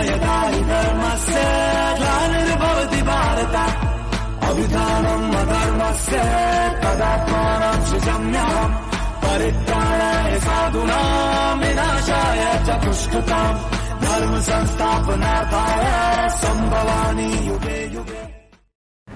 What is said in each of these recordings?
यदा हि धर्मस्य ग्लानिर्भवति भारत अभिधानम् अधर्मस्य तदात्मानं सृजाम्यहम् परित्राणाय साधूनां विनाशाय च दुष्कृतां धर्म संस्थापनार्थाय संभवामि युगे युगे।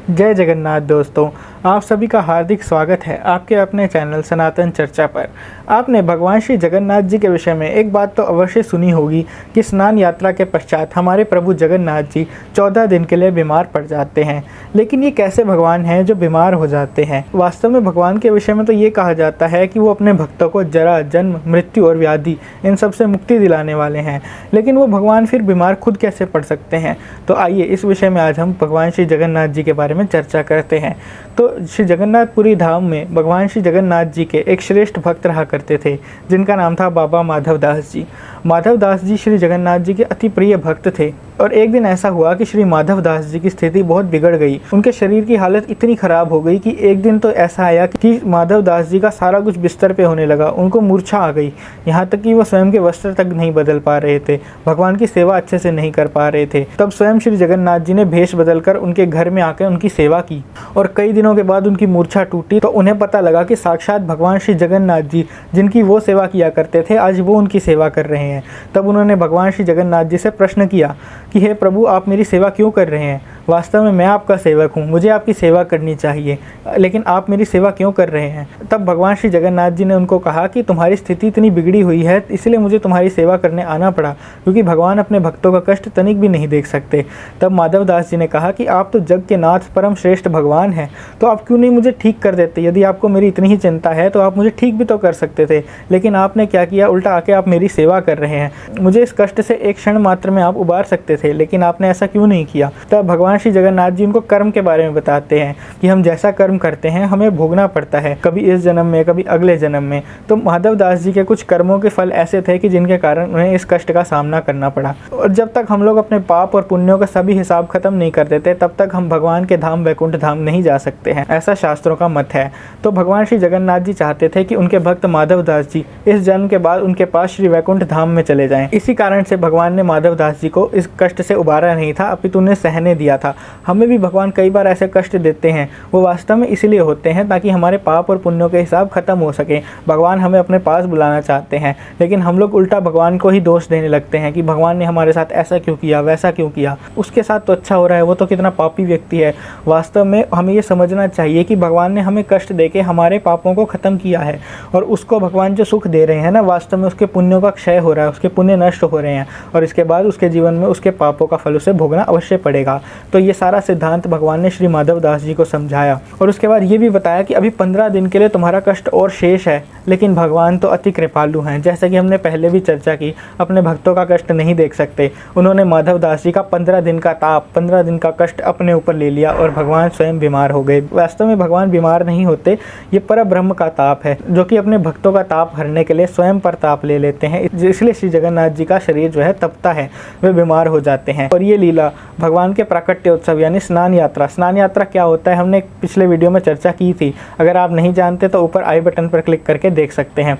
जय जगन्नाथ दोस्तों, आप सभी का हार्दिक स्वागत है आपके अपने चैनल सनातन चर्चा पर। आपने भगवान श्री जगन्नाथ जी के विषय में एक बात तो अवश्य सुनी होगी कि स्नान यात्रा के पश्चात हमारे प्रभु जगन्नाथ जी 14 दिन के लिए बीमार पड़ जाते हैं। लेकिन ये कैसे भगवान हैं जो बीमार हो जाते हैं? वास्तव में भगवान के विषय में तो ये कहा जाता है कि वो अपने भक्तों को जरा, जन्म, मृत्यु और व्याधि इन सब से मुक्ति दिलाने वाले हैं। लेकिन वो भगवान फिर बीमार खुद कैसे पड़ सकते हैं? तो आइए इस विषय में आज हम भगवान श्री जगन्नाथ जी के बारे में चर्चा करते हैं। तो श्री जगन्नाथपुरी धाम में भगवान श्री जगन्नाथ जी के एक श्रेष्ठ भक्त रहा करते थे जिनका नाम था बाबा माधव दास जी। माधव दास जी श्री जगन्नाथ जी के अति प्रिय भक्त थे और एक दिन ऐसा हुआ कि श्री माधव दास जी की स्थिति बहुत बिगड़ गई। उनके शरीर की हालत इतनी खराब हो गई कि एक दिन तो ऐसा आया कि माधव दास जी का सारा कुछ बिस्तर पे होने लगा। उनको मूर्छा आ गई, यहाँ तक कि वो स्वयं के वस्त्र तक नहीं बदल पा रहे थे, भगवान की सेवा अच्छे से नहीं कर पा रहे थे। तब स्वयं श्री जगन्नाथ जी ने भेष बदलकर उनके घर में आकर उनकी सेवा की और कई दिनों के बाद उनकी मूर्छा टूटी तो उन्हें पता लगा कि साक्षात भगवान श्री जगन्नाथ जी जिनकी वो सेवा किया करते थे आज वो उनकी सेवा कर रहे हैं। तब उन्होंने भगवान श्री जगन्नाथ जी से प्रश्न किया कि हे प्रभु, आप मेरी सेवा क्यों कर रहे हैं? वास्तव में मैं आपका सेवक हूँ, मुझे आपकी सेवा करनी चाहिए, लेकिन आप मेरी सेवा क्यों कर रहे हैं? तब भगवान श्री जगन्नाथ जी ने उनको कहा कि तुम्हारी स्थिति इतनी बिगड़ी हुई है इसलिए मुझे तुम्हारी सेवा करने आना पड़ा, क्योंकि भगवान अपने भक्तों का कष्ट तनिक भी नहीं देख सकते। तब माधव दास जी ने कहा कि आप तो जग के नाथ परम श्रेष्ठ भगवान हैं, तो आप क्यों नहीं मुझे ठीक कर देते? यदि आपको मेरी इतनी ही चिंता है तो आप मुझे ठीक भी तो कर सकते थे, लेकिन आपने क्या किया? उल्टा आके आप मेरी सेवा कर रहे हैं। मुझे इस कष्ट से एक क्षण मात्र में आप उबार सकते थे, लेकिन आपने ऐसा क्यों नहीं किया? तब भगवान श्री जगन्नाथ जी उनको कर्म के बारे में बताते हैं कि हम जैसा कर्म करते हैं हमें भोगना पड़ता है, कभी इस जन्म में कभी अगले जन्म में। तो माधव दास जी के कुछ कर्मों के फल ऐसे थे कि जिनके कारण उन्हें इस कष्ट का सामना करना पड़ा। और जब तक हम लोग अपने पाप और पुण्यों का सभी हिसाब खत्म नहीं कर देते तब तक हम भगवान के धाम वैकुंठ धाम नहीं जा सकते हैं, ऐसा शास्त्रों का मत है। तो भगवान श्री जगन्नाथ जी चाहते थे कि उनके भक्त माधव दास जी इस जन्म के बाद उनके पास श्री वैकुंठ धाम में चले जाएं। इसी कारण से भगवान ने माधव दास जी को इस कष्ट से उबारा नहीं था, अपितु उन्हें सहने दिया था। हमें भी भगवान कई बार ऐसे कष्ट देते हैं, वो वास्तव में इसलिए होते हैं ताकि हमारे पाप और पुण्यों के हिसाब खत्म हो सके। भगवान हमें अपने पास बुलाना चाहते हैं, लेकिन हम लोग उल्टा भगवान को ही दोष देने लगते हैं कि भगवान ने हमारे साथ ऐसा क्यों किया, वैसा क्यों किया, उसके साथ तो अच्छा हो रहा है, वो तो कितना पापी व्यक्ति है। वास्तव में हमें ये समझना चाहिए कि भगवान ने हमें कष्ट देके हमारे पापों को खत्म किया है और उसको भगवान जो सुख दे रहे हैं ना, वास्तव में उसके पुण्यों का क्षय हो रहा है, उसके पुण्य नष्ट हो रहे हैं और इसके बाद उसके जीवन में उसके पापों का फल उसे भोगना अवश्य पड़ेगा। तो ये सारा सिद्धांत भगवान ने श्री माधव दास जी को समझाया और उसके बाद ये भी बताया कि अभी 15 दिन के लिए तुम्हारा कष्ट और शेष है, लेकिन भगवान तो अति कृपालु हैं। जैसा कि हमने पहले भी चर्चा की, अपने भक्तों का कष्ट नहीं देख सकते। उन्होंने माधव दास जी का 15 दिन का ताप, 15 दिन का कष्ट अपने ऊपर ले लिया और भगवान स्वयं बीमार हो गए। वास्तव में भगवान बीमार नहीं होते, ये पर ब्रह्म का ताप है जो कि अपने भक्तों का ताप हरने के लिए स्वयं पर ताप ले लेते हैं। इसलिए श्री जगन्नाथ जी का शरीर जो है तपता है, वे बीमार हो जाते हैं। और ये लीला भगवान के प्राकट्य उत्सव यानी स्नान यात्रा। स्नान यात्रा क्या होता है हमने पिछले वीडियो में चर्चा की थी, अगर आप नहीं जानते तो ऊपर आई बटन पर क्लिक करके देख सकते हैं।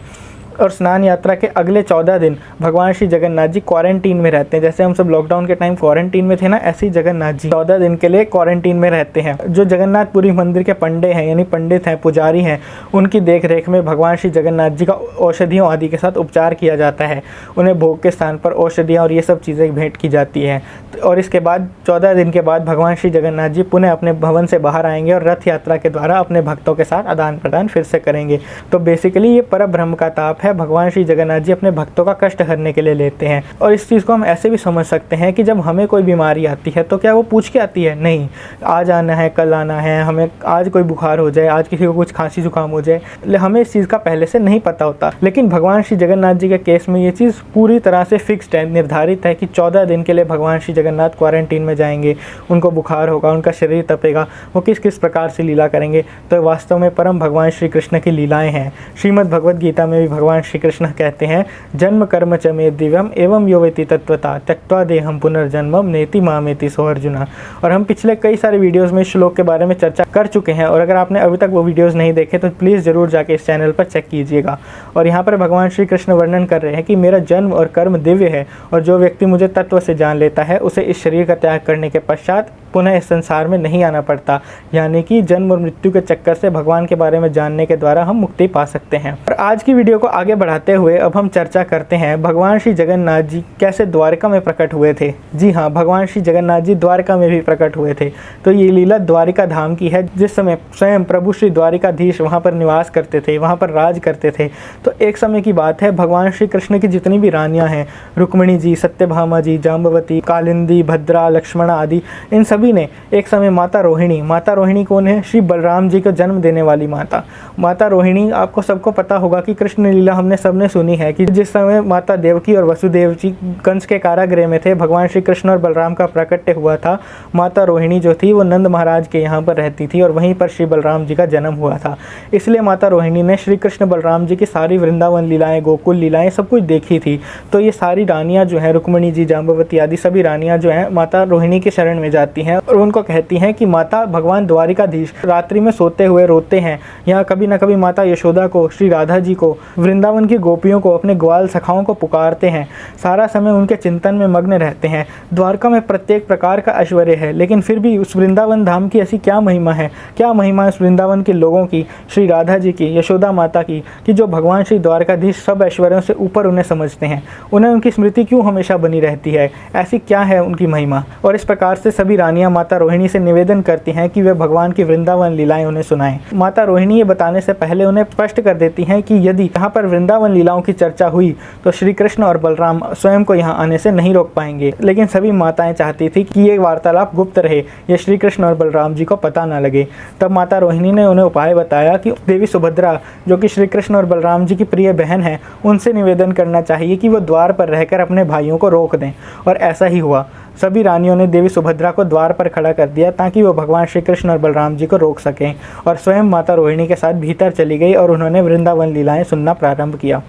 और स्नान यात्रा के अगले 14 दिन भगवान श्री जगन्नाथ जी क्वारंटीन में रहते हैं। जैसे हम सब लॉकडाउन के टाइम क्वारंटीन में थे ना, ऐसे ही जगन्नाथ जी 14 दिन के लिए क्वारंटीन में रहते हैं। जो जगन्नाथपुरी मंदिर के पंडे हैं यानी पंडित हैं, पुजारी हैं, उनकी देख रेख में भगवान श्री जगन्नाथ जी का औषधियों आदि के साथ उपचार किया जाता है। उन्हें भोग के स्थान पर औषधियाँ और ये सब चीज़ें भेंट की जाती हैं। और इसके बाद 14 दिन के बाद भगवान श्री जगन्नाथ जी पुनः अपने भवन से बाहर आएंगे और रथ यात्रा के द्वारा अपने भक्तों के साथ आदान प्रदान फिर से करेंगे। तो बेसिकली ये पर ब्रह्म का ताप है, भगवान श्री जगन्नाथ जी अपने भक्तों का कष्ट हरने के लिए लेते हैं। और इस चीज़ को हम ऐसे भी समझ सकते हैं कि जब हमें कोई बीमारी आती है तो क्या वो पूछ के आती है? नहीं, आज आना है, कल आना है, हमें आज कोई बुखार हो जाए, आज किसी को कुछ खांसी जुकाम हो जाए, हमें इस चीज़ का पहले से नहीं पता होता। लेकिन भगवान श्री जगन्नाथ जी के केस में ये चीज़ पूरी तरह से फिक्स्ड है, निर्धारित है कि 14 दिन के लिए भगवान श्री जगन्नाथ क्वारंटीन में जाएंगे, उनको बुखार होगा, उनका शरीर तपेगा, वो किस किस प्रकार से लीला करेंगे। तो वास्तव में परम भगवान श्री कृष्ण की लीलाएँ हैं। श्रीमद् भगवद गीता में भी भगवान भगवान श्री कृष्ण कहते हैं, जन्म कर्म च मे दिव्यम एवं यो वेति तत्वता त्यक्त्वा देहम पुनर्जन्मम नेति मामेति सो अर्जुना। और हम पिछले कई सारे वीडियोस में श्लोक के बारे में चर्चा कर चुके हैं, और अगर आपने अभी तक वो वीडियोस नहीं देखे तो प्लीज़ ज़रूर जाके इस चैनल पर चेक कीजिएगा। और यहाँ पर भगवान श्री कृष्ण वर्णन कर रहे हैं कि मेरा जन्म और कर्म दिव्य है, और जो व्यक्ति मुझे तत्व से जान लेता है उसे इस शरीर का त्याग करने के पश्चात पुनः इस संसार में नहीं आना पड़ता, यानी कि जन्म और मृत्यु के चक्कर से भगवान के बारे में जानने के द्वारा हम मुक्ति पा सकते हैं। और आज की वीडियो को आगे बढ़ाते हुए अब हम चर्चा करते हैं भगवान श्री जगन्नाथ जी कैसे द्वारका में प्रकट हुए थे। जी हाँ, भगवान श्री जगन्नाथ जी द्वारका में भी प्रकट हुए थे। तो ये लीला द्वारिका धाम की है, जिस समय स्वयं प्रभु श्री द्वारिकाधीश वहाँ पर निवास करते थे, वहाँ पर राज करते थे। तो एक समय की बात है, भगवान श्री कृष्ण की जितनी भी रानियाँ हैं, रुक्मिणी जी, सत्यभामा जी, जाम्बवती, कालिंदी, भद्रा, लक्ष्मणा आदि, इन सभी ने एक समय माता रोहिणी कौन है? श्री बलराम जी को जन्म देने वाली माता रोहिणी। आपको सबको पता होगा कि कृष्ण लीला हमने सबने सुनी है कि जिस समय माता देवकी और वसुदेव जी कंस के कारागृह में थे, भगवान श्री कृष्ण और बलराम का प्राकट्य हुआ था। माता रोहिणी जो थी वो नंद महाराज के यहाँ पर रहती थी, और वहीं पर श्री बलराम जी का जन्म हुआ था। इसलिए माता रोहिणी ने श्री कृष्ण बलराम जी की सारी वृंदावन लीलाएं, गोकुल लीलाएं सब कुछ देखी थी। तो ये सारी रानियाँ जो हैं, रुक्मिणी जी, जाम्बवती आदि सभी रानियाँ जो हैं माता रोहिणी के शरण में जाती हैं और उनको कहती हैं कि माता, भगवान द्वारिकाधीश रात्रि में सोते हुए रोते हैं। यहाँ कभी न कभी माता यशोदा को, श्री राधा जी को, वृंदावन की गोपियों को, अपने ग्वाल सखाओं को पुकारते हैं। सारा समय उनके चिंतन में मग्न रहते हैं। द्वारका में प्रत्येक प्रकार का ऐश्वर्य है, लेकिन फिर भी उस वृंदावन धाम की ऐसी क्या महिमा है, क्या महिमा उस वृंदावन के लोगों की, श्री राधा जी की, यशोदा माता की, कि जो भगवान श्री द्वारकाधीश सब ऐश्वर्यों से ऊपर उन्हें समझते हैं। उन्हें उनकी स्मृति क्यों हमेशा बनी रहती है, ऐसी क्या है उनकी महिमा। और इस प्रकार से सभी रानियां माता रोहिणी से निवेदन करती हैं कि वे भगवान की वृंदावन लीलाएं उन्हें सुनाएं। माता रोहिणी ये बताने से पहले उन्हें स्पष्ट कर देती हैं कि यदि यहाँ पर वृंदावन लीलाओं की चर्चा हुई तो श्री कृष्ण और बलराम स्वयं को यहाँ आने से नहीं रोक पाएंगे। लेकिन सभी माताएं चाहती थी कि ये वार्तालाप गुप्त रहे, ये श्री कृष्ण और बलराम जी को पता न लगे। तब माता रोहिणी ने उन्हें उपाय बताया कि देवी सुभद्रा, जो कि श्री कृष्ण और बलराम जी की प्रिय बहन है, उनसे निवेदन करना चाहिए कि वो द्वार पर रहकर अपने भाइयों को रोक दें। और ऐसा ही हुआ। सभी रानियों ने देवी सुभद्रा को द्वार पर खड़ा कर दिया ताकि वो भगवान श्री कृष्ण और बलराम जी को रोक सकें, और स्वयं माता रोहिणी के साथ भीतर चली गई और उन्होंने वृंदावन लीलाएं सुनना प्रारंभ किया।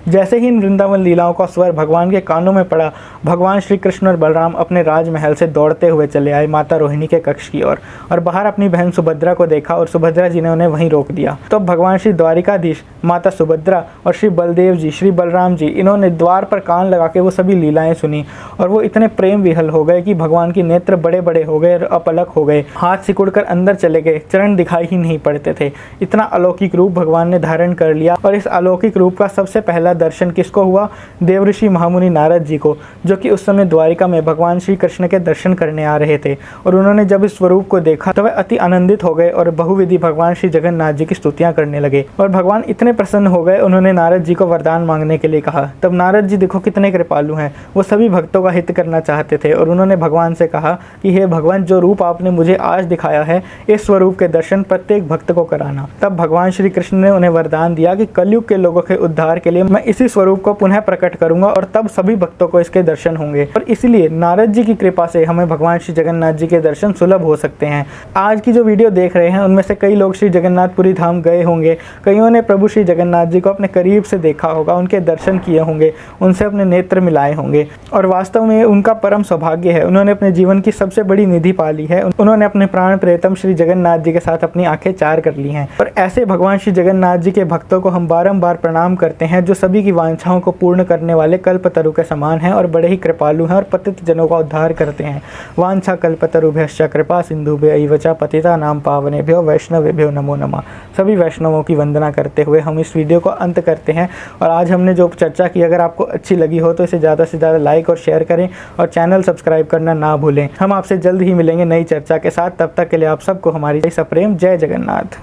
जैसे ही इन वृंदावन लीलाओं का स्वर भगवान के कानों में पड़ा, भगवान श्री कृष्ण और बलराम अपने राजमहल से दौड़ते हुए चले आए माता रोहिणी के कक्ष की ओर, और बाहर अपनी बहन सुभद्रा को देखा और सुभद्रा जी ने उन्हें वहीं रोक दिया। तो भगवान श्री द्वारिकाधीश, माता सुभद्रा और श्री बलदेव जी, श्री बलराम जी, इन्होंने द्वार पर कान लगा के वो सभी लीलाएं सुनी, और वो इतने प्रेम विहल हो गए कि भगवान के नेत्र बड़े बड़े हो गए और अपलक हो गए, हाथ सिकुड़कर अंदर चले गए, चरण दिखाई ही नहीं पड़ते थे। इतना अलौकिक रूप भगवान ने धारण कर लिया। और इस अलौकिक रूप का सबसे पहला दर्शन किसको हुआ? देवऋषि महामुनि नारद जी को, जो कि उस समय द्वारिका में भगवान श्री कृष्ण के दर्शन करने आ रहे थे। और उन्होंने जब इस स्वरूप को देखा तो वे अति आनंदित हो गए और बहुविधि भगवान श्री जगन्नाथ जी की स्तुतियां करने लगे। और भगवान इतने प्रसन्न हो गए, उन्होंने नारद जी को वरदान मांगने के लिए कहा। तब नारद जी देखो कितने कृपालु हैं, वो सभी भक्तों का हित करना चाहते थे, और उन्होंने भगवान से कहा कि हे भगवान, जो रूप आपने मुझे आज दिखाया है, इस स्वरूप के दर्शन प्रत्येक भक्त को कराना। तब भगवान श्री कृष्ण ने उन्हें वरदान दिया कि कलयुग के लोगों के उद्धार के लिए मैं इसी स्वरूप को पुनः प्रकट करूंगा, और तब सभी भक्तों को इसके दर्शन होंगे। और इसलिए नारद जी की कृपा से हमें भगवान श्री जगन्नाथ जी के दर्शन सुलभ हो सकते हैं। आज की जो वीडियो देख रहे हैं उनमें से कई लोग श्री जगन्नाथपुरी धाम गए होंगे, कईयों ने प्रभु श्री जगन्नाथ जी को अपने करीब से देखा होगा, उनके दर्शन किए होंगे, उनसे अपने नेत्र मिलाए होंगे, और वास्तव में उनका परम सौभाग्य है। उन्होंने अपने जीवन की सबसे बड़ी निधि पाली है। उन्होंने अपने प्राण प्रियतम श्री जगन्नाथ जी के साथ अपनी आंखें चार कर ली हैं। और ऐसे भगवान श्री जगन्नाथ जी के भक्तों को हम बारंबार प्रणाम करते हैं, जो सभी की वांछाओं को पूर्ण करने वाले कल्पतरु के समान हैं और बड़े ही कृपालु हैं और पतित जनों का उद्धार करते हैं। वांछा कल्पतरुभ्यश्च कृपा सिंधुभ्यो च पतितानां पावनेभ्यो वैष्णवेभ्यो नमो नमः। सभी वैष्णवों की वंदना करते हुए हम इस वीडियो को अंत करते हैं। और आज हमने जो चर्चा की, अगर आपको अच्छी लगी हो तो इसे ज़्यादा से ज़्यादा लाइक और शेयर करें, और चैनल सब्सक्राइब करना ना भूलें। हम आपसे जल्द ही मिलेंगे नई चर्चा के साथ। तब तक के लिए आप सबको हमारी सप्रेम जय जगन्नाथ।